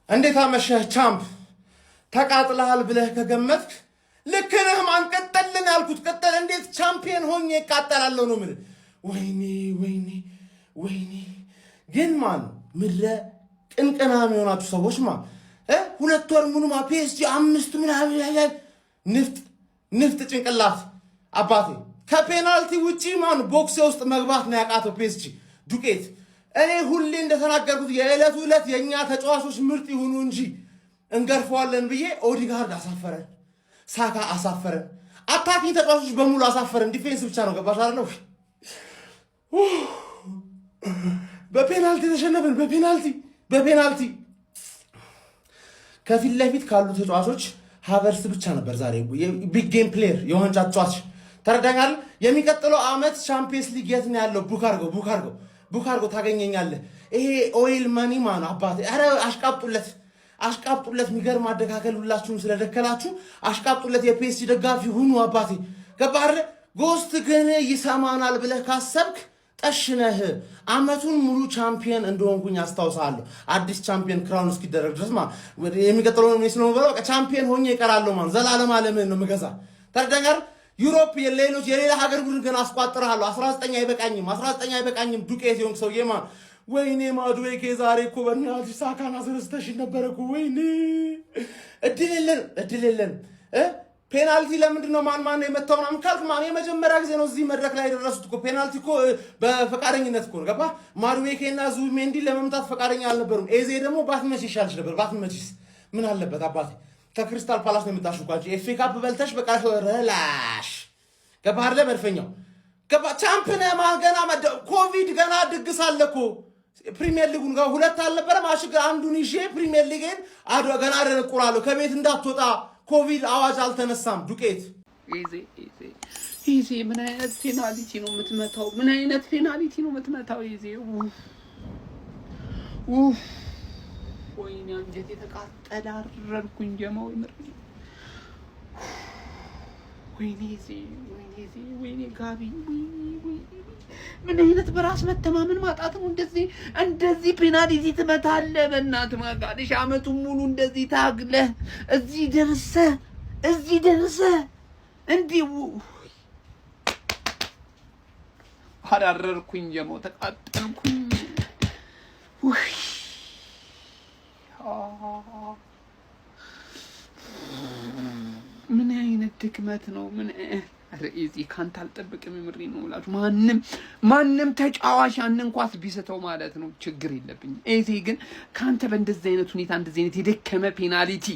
እንዴት አመሸህ ቻምፕ? ተቃጥለሃል ብለህ ከገመትክ ልክ ነህ። ማን ቀጠልን ያልኩት ቀጠል። እንዴት ቻምፒየን ሆኜ እቃጠላለሁ ነው የምልህ። ወይኔ ግን ማን ምድረ ቅንቅናም የሆናችሁ ሰዎች ሁለት ወር ሙሉ ፒኤስጂ 5 ምናምን ያያል ንፍጥ ጭንቅላት አባቴ። ከፔናልቲ ውጪ ማን ቦክስ ውስጥ መግባት ነው ያቃተው ፒኤስጂ ዱቄት። እኔ ሁሌ እንደተናገርኩት የዕለቱ ዕለት የኛ ተጫዋቾች ምርጥ ይሁኑ እንጂ እንገርፈዋለን ብዬ ኦዲጋርድ አሳፈረን፣ ሳካ አሳፈረን፣ አታኪ ተጫዋቾች በሙሉ አሳፈረን። ዲፌንስ ብቻ ነው ገባሽ አይደል? በፔናልቲ ተሸነፈን። በፔናልቲ ከፊት ለፊት ካሉ ተጫዋቾች ሃቨርስ ብቻ ነበር ዛሬ ቢግ ጌም ፕሌየር የዋንጫ ተጫዋች። ተረዳኛል። የሚቀጥለው ዓመት ቻምፒየንስ ሊግ የት ነው ያለው? ቡክ አድርገው ታገኘኛለህ። ይሄ ኦይል መኒ ማን አባቴ። ኧረ አሽቃብጡለት። የሚገርም አደካከል ሁላችሁም ስለደከላችሁ አሽቃብጡለት። የፒኤስጂ ደጋፊ ሁኑ አባቴ። ገባህ? ጎስት ግን ይሰማናል ብለህ ካሰብክ ጠሽነህ። አመቱን ሙሉ ቻምፒየን እንደሆንኩኝ አስታውሳለሁ። አዲስ ቻምፒየን ክራውን እስኪደረግ ድረስ የሚቀጥለው ሜስ ነው በቃ ቻምፒየን ሆኜ እቀራለሁ ዘላለም ዓለምን ነው የምገዛ። ተረዳኛል። ዩሮፕ የሌላ ሀገር ቡድን ግን አስቋጥራለሁ። 19 አይበቃኝም ዱቄት የሆንክ ሰውዬ ወይኔ ማዱዌኬ ዛሬ እኮ በእናትሽ ሳካን አስረስተሽ ነበረ እኮ። ወይኔ እድል የለን ፔናልቲ ለምንድን ነው ማን የመታው ምናምን ካልክ የመጀመሪያ ጊዜ ነው እዚህ መድረክ ላይ የደረሱት እኮ። ፔናልቲ እኮ በፈቃደኝነት እኮ ነው ገባህ? ማዱዌኬና ዙቢሜንዲ ለመምታት ፈቃደኛ አልነበሩም። ኤዜ ደግሞ ባትመች ይሻልሽ ነበር። ባትመችስ ምን አለበት አባቴ? ከክሪስታል ፓላስ ነው የምታሽቋጭ። ኤፍ ኤ ካፕ በልተሽ በቃ ረላሽ ገባህ አይደለ? መድፈኛው ቻምፒየን ገና ኮቪድ ገና ድግስ አለ እኮ። ፕሪሚየር ሊጉን ጋር ሁለት አልነበረም አሽግ አንዱን ይዤ ፕሪሚየር ሊግን ገና አደነቁራለሁ። ከቤት እንዳትወጣ ኮቪድ አዋጅ አልተነሳም። ዱቄት ይዜ ምን አይነት ፔናልቲ ነው የምትመታው? ይዜ ወይኔ አንጀቴ ተቃጠለ። አረርኩኝ ጀማው ምር ወይኔ ጋቢ ምን አይነት በራስ መተማመን ማጣት ነው? እንደዚህ ፔናልቲ ትመታለህ? በእናትህ ማጋደሽ አመቱን ሙሉ እንደዚህ ታግለህ እዚህ ደርሰህ እንዲው አራረርኩኝ ጀማው ተቃጠልኩኝ። ምን አይነት ድክመት ነው? ረኢዚ ካንተ አልጠብቅም። ምሪ ነው ብላችሁ ማንም ተጫዋች ያንን ኳስ ቢስተው ማለት ነው ችግር የለብኝም። ኤዚ ግን ካንተ በእንደዚህ አይነት ሁኔታ እንደዚህ አይነት የደከመ ፔናልቲ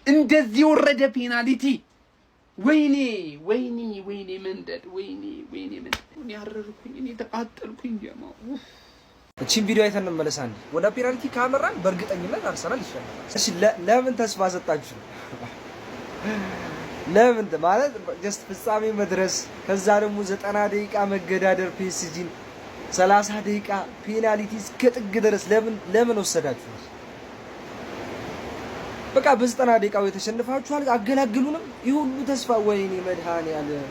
እንደዚህ ወረደ ፔናልቲ ወይኔ መንደድ እኔ አረርኩኝ። እኔ ተቃጠልኩኝ ጀማው። እቺን ቪዲዮ አይተን እንመለሳለን። ወደ ፔናልቲ ካመራን በእርግጠኝነት አርሰናል ይሻላል። እሺ ለምን ተስፋ ሰጣችሁ? ለምን ማለት ጀስት ፍጻሜ መድረስ ከዛ ደግሞ 90 ደቂቃ መገዳደር ፒኤስጂን 30 ደቂቃ ፔናልቲ እስከ ጥግ ድረስ ለምን ወሰዳችሁ? በቃ በ90 ደቂቃው የተሸነፋችኋል። አገላግሉንም ይሄ ሁሉ ተስፋ ወይኔ መድኃኒዓለም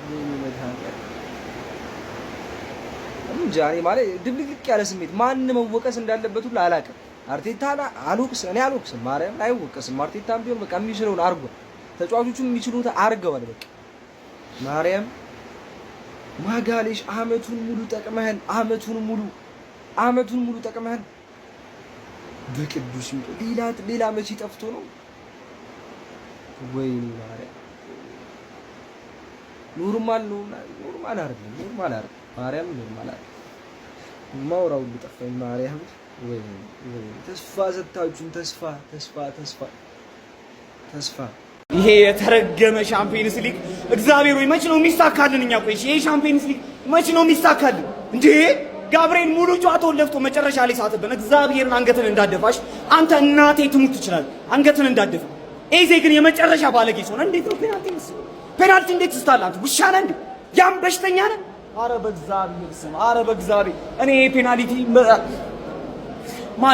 እንጃኔ ማለት ድብልቅልቅ ያለ ስሜት ማን መወቀስ እንዳለበት ሁሉ አላውቅም። አርቴታ አልወቅስም። ማርያም አይወቀስም። አርቴታም ቢሆን በቃ የሚችለውን አርጓል። ተጫዋቾቹም የሚችሉት አርገዋል። በቃ ማርያም ማጋሌሽ አመቱን ሙሉ ጠቅመህን በቅዱስ ሌላ መቼ ጠፍቶ ነው? ወይኔ ማርያም ኖርማል አይደለም። ማርያም ኖርማል አይደለም። ማውራው ጠፋኝ። ማርያም ወይ ተስፋ ሰጣችሁን። ተስፋ ይሄ የተረገመ ሻምፒየንስ ሊግ እግዚአብሔር ወይ መች ነው የሚሳካልን? እኛ ቆይ ይሄ ሻምፒየንስ ሊግ መች ነው የሚሳካልን እንዴ? ጋብርኤል ሙሉ ጨዋታውን ለፍቶ መጨረሻ ላይ ሳተብን። እግዚአብሔርን አንገትን እንዳደፋሽ አንተ እናቴ ትሙት ትችላል። አንገትን እንዳደፋ ኤዜ ግን የመጨረሻ ባለጌ ሰው ነው። እንዴት ነው ፔናልቲ እንዴት ስታላት ውሻ ነህ እንዴ? ያም በሽተኛ ነህ። አረ በእግዚአብሔር እኔ ፔናልቲ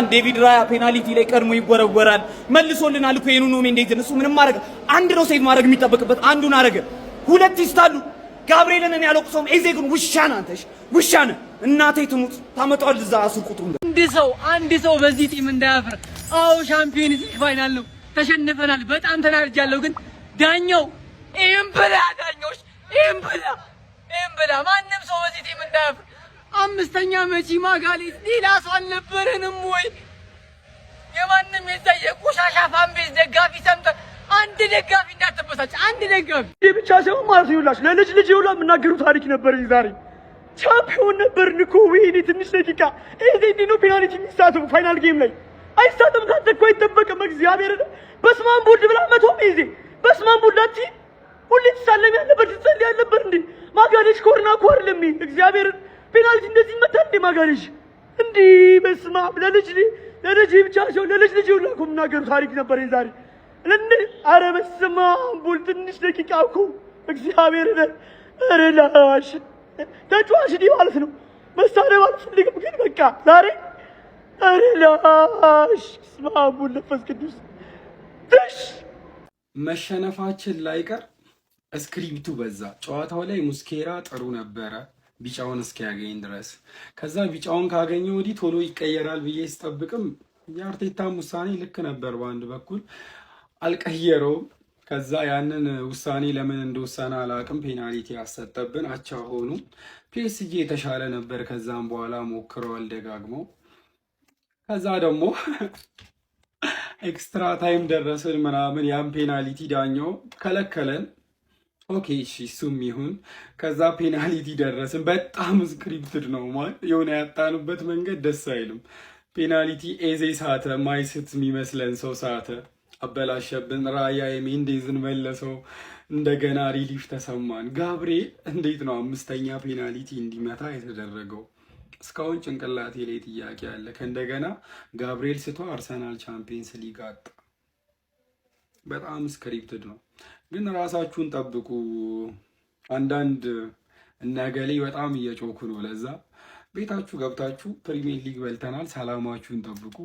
ዴቪድ ራያ ፔናልቲ ላይ ቀድሞ ይወረወራል። መልሶልናል እኮ የኑኖ ሜንዴዝ እሱ ምንም ማድረግ አንድ ነው ሴቭ ማድረግ የሚጠበቅበት አንዱን አረገ። ሁለት ይስታሉ። ጋብርኤልን እኔ አልወቅሰውም። ኤዜ ግን ውሻ ነህ። እናቴ ትሙት ታመጣው እዛ አስር ቁጥሩ አንድ ሰው በዚህ ቲም እንዳያፍር አዎ ሻምፒዮንስ ሊግ ፋይናል ነው ተሸንፈናል። በጣም ተናድጃለሁ። ግን ዳኛው ዳኞች ማንም ሰው በዚህ ቲም እንዳያፍር። አምስተኛ መቺ ማጋሌት ሌላ ሰው አልነበረንም ወይ? የማንም የቆሻሻ ፋንቤዝ ደጋፊ ሰምተህ አንድ ደጋፊ እንዳትበሳጭ። አንድ ደጋፊ ብቻ ሳይሆን ማለት ይውላሽ ለልጅ ይውላ የምናገሩ ታሪክ ነበረኝ ዛሬ ቻምፒዮን ነበርን እኮ። ወይኔ ትንሽ ደቂቃ እንዴ ነው ፔናልቲ የሚሳተው ፋይናል ጌም ላይ አይሳተም። ታንተ እኮ አይጠበቅም። እግዚአብሔር በስማም ቦልድ ብላ መቶ ጊዜ በስማም ቦልድ ሁሌ ተሳለም ያለበት ትጸልይ ያለበት እንዴ ማጋሌሽ ኮርና ኮር ለሚ እግዚአብሔር ፔናልቲ እንደዚህ መታ እንዴ ማጋሌሽ እንዴ በስማም ለልጅ ብቻ ሳይሆን ለልጅ ይውላ እኮ የምናገሩ ታሪክ ነበረኝ ዛሬ እንዴ። ኧረ በስማም ቦልድ ትንሽ ደቂቃ እኮ እግዚአብሔር ኧረ ላሽ ተጫዋች ዲ ማለት ነው መሳሪያ አልፈልግም። ግን በቃ ዛሬ አረላሽ ስማሙ ለፈስ ቅዱስ ትሽ መሸነፋችን ላይቀር ስክሪፕቱ በዛ። ጨዋታው ላይ ሙስኬራ ጥሩ ነበረ ቢጫውን እስኪያገኝ ድረስ። ከዛ ቢጫውን ካገኘ ወዲህ ቶሎ ይቀየራል ብዬ ስጠብቅም የአርቴታም ውሳኔ ልክ ነበር። በአንድ በኩል አልቀየረውም። ከዛ ያንን ውሳኔ ለምን እንደወሰነ አላቅም። ፔናልቲ ያሰጠብን፣ አቻ ሆኑ። ፒኤስጂ የተሻለ ነበር። ከዛም በኋላ ሞክረዋል ደጋግመው። ከዛ ደግሞ ኤክስትራ ታይም ደረስን ምናምን፣ ያን ፔናልቲ ዳኛው ከለከለን። ኦኬ እሺ እሱም ይሁን። ከዛ ፔናልቲ ደረስን። በጣም ስክሪፕትድ ነው ማለት የሆነ ያጣንበት መንገድ ደስ አይልም። ፔናልቲ ኤዜ ሳተ፣ ማይስት የሚመስለን ሰው ሳተ፣ አበላሸብን። ራያ የሜንዴዝን መለሰው። እንደገና ሪሊፍ ተሰማን። ጋብርኤል እንዴት ነው አምስተኛ ፔናልቲ እንዲመታ የተደረገው? እስካሁን ጭንቅላቴ ላይ ጥያቄ አለ። ከእንደገና ጋብርኤል ስቶ አርሰናል ቻምፒየንስ ሊግ አጣ። በጣም ስክሪፕትድ ነው። ግን ራሳችሁን ጠብቁ። አንዳንድ እነገሌ በጣም እየጮኩ ነው። ለዛ ቤታችሁ ገብታችሁ ፕሪሚየር ሊግ በልተናል፣ ሰላማችሁን ጠብቁ።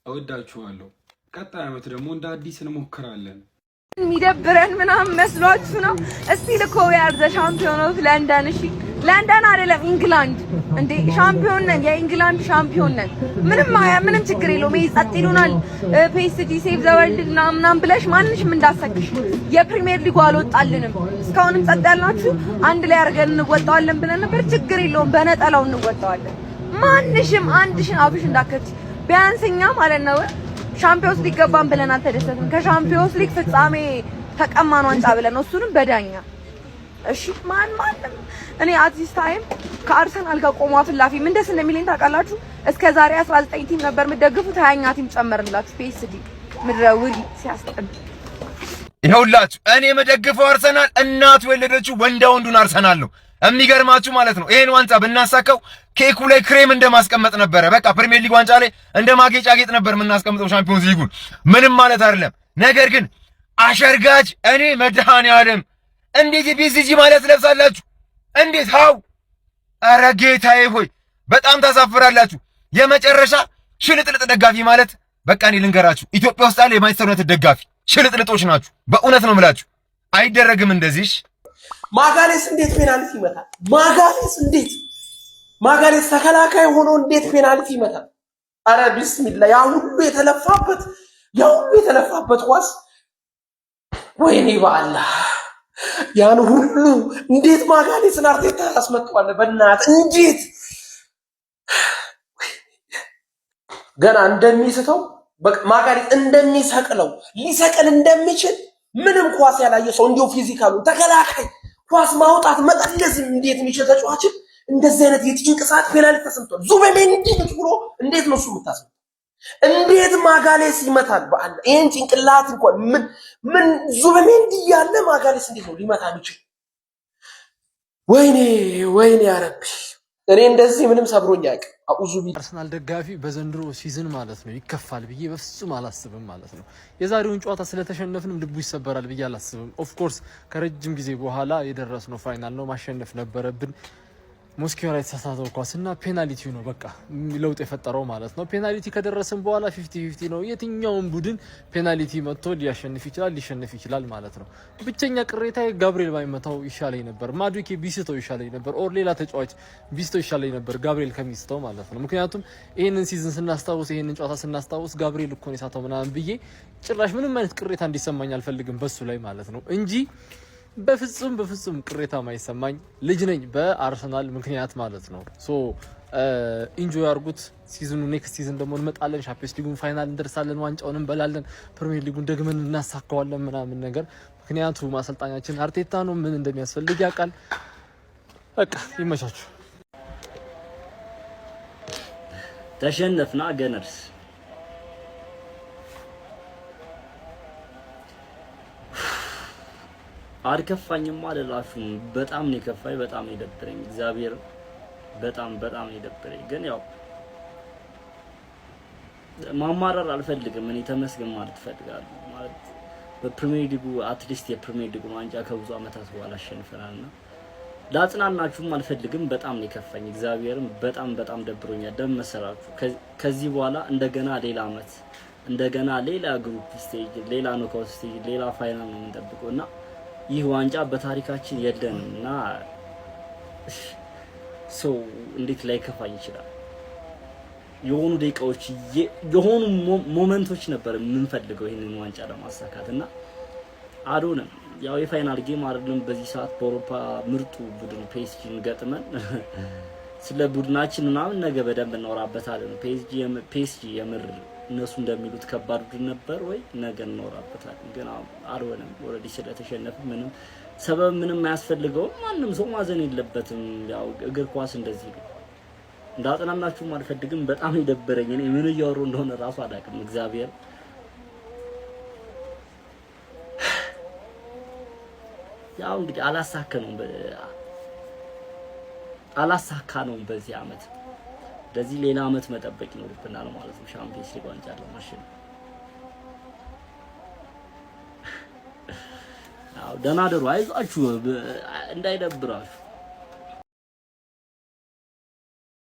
እወዳችኋለሁ። ቀጣይ ዓመት ደግሞ እንደ አዲስ እንሞክራለን። የሚደብረን ምናምን መስሏችሁ ነው? እስቲ ልኮ ያር ዘ ሻምፒዮን ኦፍ ለንደን። እሺ ለንደን አይደለም ኢንግላንድ እንዴ! ሻምፒዮን ነን፣ የኢንግላንድ ሻምፒዮን ነን። ምንም ችግር የለውም። ይሄ ጸጥ ይሉናል። ፒኤስጂ ሴቭ ዘ ወርልድ ምናምን ብለሽ ማንሽም እንዳሰክሽ። የፕሪሚየር ሊጉ አልወጣልንም። እስካሁንም ጸጥ ያልናችሁ አንድ ላይ አድርገን እንወጣዋለን ብለን ነበር። ችግር የለውም፣ በነጠላው እንወጣዋለን። ማንሽም አንድሽን አፍሽ እንዳከች። ቢያንስኛ ማለት ነው ሻምፒዮንስ ሊግ ገባን ብለን አልተደሰትም። ከሻምፒዮንስ ሊግ ፍጻሜ ተቀማን ዋንጫ ብለን እሱንም በዳኛ። እሺ ማንም እኔ አዲስ ታይም ከአርሰናል ጋር ቆሞ አፍላፊ ምን ደስ እንደሚለኝ ታውቃላችሁ? እስከ ዛሬ 19 ቲም ነበር የምትደግፉት፣ 20ኛ ቲም ጨመርንላችሁ። ፒኤስጂ ምድረውሪ ሲያስጠብ ይኸውላችሁ እኔ የምደግፈው አርሰናል እናቱ የወለደችው ወንዱን አርሰናል ነው። የሚገርማችሁ ማለት ነው ይሄን ዋንጫ ብናሳካው ኬኩ ላይ ክሬም እንደማስቀመጥ ነበረ። በቃ ፕሪሚየር ሊግ ዋንጫ ላይ እንደማጌጫጌጥ ነበር የምናስቀምጠው ሻምፒዮንስ ሊጉን። ምንም ማለት አይደለም። ነገር ግን አሸርጋጅ እኔ መድኃኔዓለም እንዴት የፒኤስጂ ማለት ለብሳላችሁ? እንዴት ሃው! ኧረ ጌታዬ ሆይ በጣም ታሳፍራላችሁ። የመጨረሻ ሽልጥልጥ ደጋፊ ማለት በቃ እኔ ልንገራችሁ፣ ኢትዮጵያ ውስጥ ያለ የማንቸስተር ዩናይትድ ደጋፊ ሽልጥልጦች ናችሁ። በእውነት ነው የምላችሁ። አይደረግም እንደዚህ። ማጋሌስ እንዴት ፔናልቲ ይመታል? ማጋሌስ ተከላካይ ሆኖ እንዴት ፔናልቲ ይመታል? አረ ቢስሚላህ! ያ ሁሉ የተለፋበት ኳስ ወይኔ በአላህ! ያን ሁሉ እንዴት ማጋሌስን አርቴታ ያስመጣዋል? በእናትህ እንዴት ገና እንደሚስተው ማጋሌስ እንደሚሰቅለው ሊሰቅል እንደሚችል ምንም ኳስ ያላየ ሰው እንዲሁ ፊዚካሉ ተከላካይ ኳስ ማውጣት መጠለዝ እንዴት የሚችል ተጫዋችን እንደዚህ አይነት የጭንቅ ሰዓት ፔናልቲ ተሰምቷል። ዙቤሜንዲ ብሎ እንዴት ነው እሱ የምታስበው? እንዴት ማጋሌስ ይመታል? በአለ ይሄን ጭንቅላት እንኳን ምን ዙቤሜንዲ ያለ ማጋሌስ እንዴት ነው ሊመታ የሚችል? ወይኔ ያረቢ! እኔ እንደዚህ ምንም ሰብሮኝ ያውቅ አኡዙ ቢ አርሰናል ደጋፊ በዘንድሮ ሲዝን ማለት ነው ይከፋል ብዬ በፍጹም አላስብም ማለት ነው። የዛሬውን ጨዋታ ስለተሸነፍንም ልቡ ይሰበራል ብዬ አላስብም። ኦፍ ኮርስ ከረጅም ጊዜ በኋላ የደረስነው ፋይናል ነው፣ ማሸነፍ ነበረብን። ሞስኬራ የተሳሳተው ኳስና ፔናልቲው ነው በቃ ለውጥ የፈጠረው ማለት ነው። ፔናልቲ ከደረሰን በኋላ 50-50 ነው። የትኛውም ቡድን ፔናልቲ መጥቶ ሊያሸንፍ ይችላል ሊሸነፍ ይችላል ማለት ነው። ብቸኛ ቅሬታ ጋብሪኤል ባይመታው ይሻለኝ ነበር፣ ማዱኬ ቢስተው ይሻለኝ ነበር፣ ኦር ሌላ ተጫዋች ቢስተው ይሻለኝ ነበር ጋብሪኤል ከሚስተው ማለት ነው። ምክንያቱም ይሄንን ሲዝን ስናስታውስ ይሄንን ጨዋታ ስናስታውስ ጋብሪኤል እኮ ነው የሳተው ምናምን ብዬ ጭራሽ ምንም አይነት ቅሬታ እንዲሰማኝ አልፈልግም በሱ ላይ ማለት ነው እንጂ በፍጹም ቅሬታ ማይሰማኝ ልጅ ነኝ በአርሰናል ምክንያት ማለት ነው። ሶ ኢንጆይ አርጉት። ሲዝኑ ኔክስት ሲዝን ደግሞ እንመጣለን፣ ቻምፒየንስ ሊጉን ፋይናል እንደርሳለን፣ ዋንጫውን እንበላለን፣ ፕሪሚየር ሊጉን ደግመን እናሳካዋለን ምናምን ነገር። ምክንያቱም አሰልጣኛችን አርቴታ ነው፣ ምን እንደሚያስፈልግ ያውቃል። በቃ ይመቻችሁ። ተሸነፍና ገነርስ አልከፋኝም አልላችሁም። በጣም ነው የከፋኝ፣ በጣም ነው የደበረኝ። እግዚአብሔር በጣም ነው የደበረኝ። ግን ያው ማማረር አልፈልግም። እኔ ተመስገን ማለት እፈልጋለሁ። ማለት በፕሪሚየር ሊጉ አትሊስት የፕሪሚየር ሊጉ ዋንጫ ከብዙ አመታት በኋላ አሸንፈናልና ላጽናናችሁም አልፈልግም። በጣም ነው የከፋኝ። እግዚአብሔርም በጣም ደብሮኛል። ደም መሰራችሁ። ከዚህ በኋላ እንደገና ሌላ አመት፣ እንደገና ሌላ ግሩፕ ስቴጅ፣ ሌላ ኖካውት ስቴጅ፣ ሌላ ፋይናል ነው የምንጠብቀውና ይህ ዋንጫ በታሪካችን የለንም እና ሰው እንዴት ላይ ከፋኝ ይችላል? የሆኑ ደቂቃዎች የሆኑ ሞመንቶች ነበር የምንፈልገው ይሄንን ዋንጫ ለማሳካት እና አዶንም ያው የፋይናል ጌም አይደለም። በዚህ ሰዓት በአውሮፓ ምርጡ ቡድን ፒኤስጂን ገጥመን ስለ ቡድናችን ምናምን ነገ በደንብ እናወራበታለን። ፒኤስጂ የምር እነሱ እንደሚሉት ከባድ ቡድን ነበር ወይ ነገ እናወራበታለን። ግን አልሆነም። ኦልሬዲ ስለተሸነፈ ምንም ሰበብ ምንም አያስፈልገውም። ማንም ሰው ማዘን የለበትም። ያው እግር ኳስ እንደዚህ ነው። እንዳጽናናችሁም አልፈልግም። በጣም ይደበረኝ። እኔ ምን እያወሩ እንደሆነ ራሱ አላውቅም። እግዚአብሔር ያው እንግዲህ አላሳካነውም በዚህ አመት። ስለዚህ ሌላ አመት መጠበቅ ይኖርብናል ማለት ነው ሻምፒዮንስ ሊግ ዋንጫ ለማሸነፍ። አዎ ደህና ደሩ፣ አይዟችሁ እንዳይደብራችሁ።